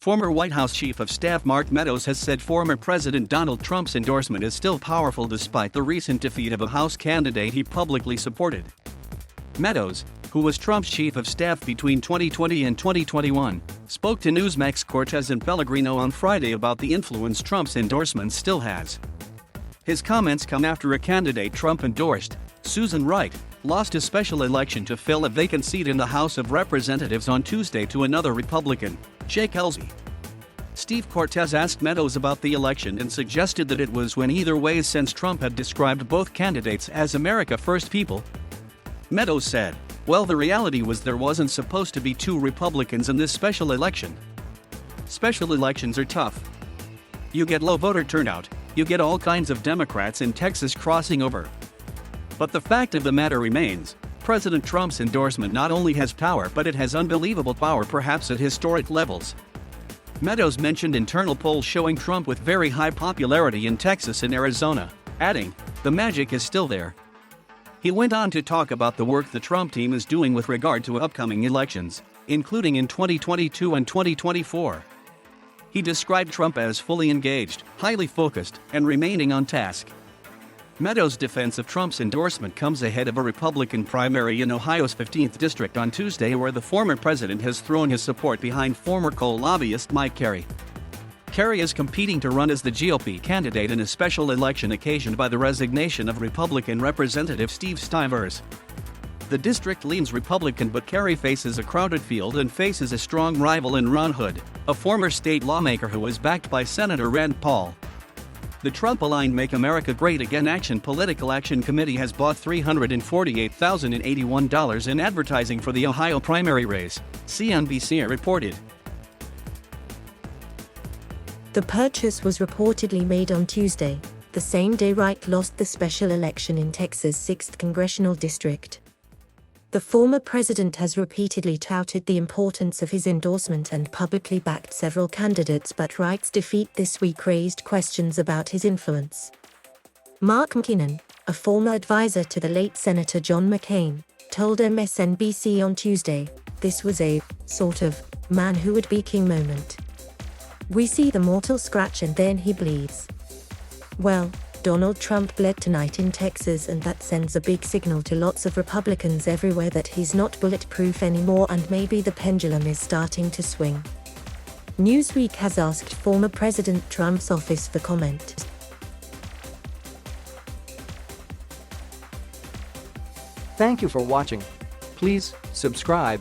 Former White House Chief of Staff Mark Meadows has said former President Donald Trump's endorsement is still powerful despite the recent defeat of a House candidate he publicly supported. Meadows, who was Trump's chief of staff between 2020 and 2021, spoke to Newsmax Cortes and Pellegrino on Friday about the influence Trump's endorsement still has. His comments come after a candidate Trump endorsed, Susan Wright, lost a special election to fill a vacant seat in the House of Representatives on Tuesday to another Republican, Jake Ellsby. Steve Cortes asked Meadows about the election and suggested that it was win either way since Trump had described both candidates as America First people. Meadows said, "Well, the reality was there wasn't supposed to be two Republicans in this special election. Special elections are tough. You get low voter turnout, you get all kinds of Democrats in Texas crossing over. But the fact of the matter remains, President Trump's endorsement not only has power but it has unbelievable power, perhaps at historic levels." Meadows mentioned internal polls showing Trump with very high popularity in Texas and Arizona, adding, "The magic is still there." He went on to talk about the work the Trump team is doing with regard to upcoming elections, including in 2022 and 2024. He described Trump as fully engaged, highly focused, and remaining on task. Meadows' defense of Trump's endorsement comes ahead of a Republican primary in Ohio's 15th district on Tuesday, where the former president has thrown his support behind former coal lobbyist Mike Carey. Carey is competing to run as the GOP candidate in a special election occasioned by the resignation of Republican Representative Steve Stivers. The district leans Republican, but Carey faces a crowded field and faces a strong rival in Ron Hood, a former state lawmaker who is backed by Senator Rand Paul. The Trump-aligned Make America Great Again Political Action Committee has bought $348,081 in advertising for the Ohio primary race, CNBC reported. The purchase was reportedly made on Tuesday, the same day Wright lost the special election in Texas' 6th congressional district. The former president has repeatedly touted the importance of his endorsement and publicly backed several candidates, but Wright's defeat this week raised questions about his influence. Mark Meadows, a former advisor to the late Senator John McCain, told MSNBC on Tuesday, "This was a, sort of, man who would be king moment. We see the mortal scratch and then he bleeds. Well, Donald Trump bled tonight in Texas, and that sends a big signal to lots of Republicans everywhere that he's not bulletproof anymore, and maybe the pendulum is starting to swing." Newsweek has asked former President Trump's office for comment. Thank you for watching. Please subscribe.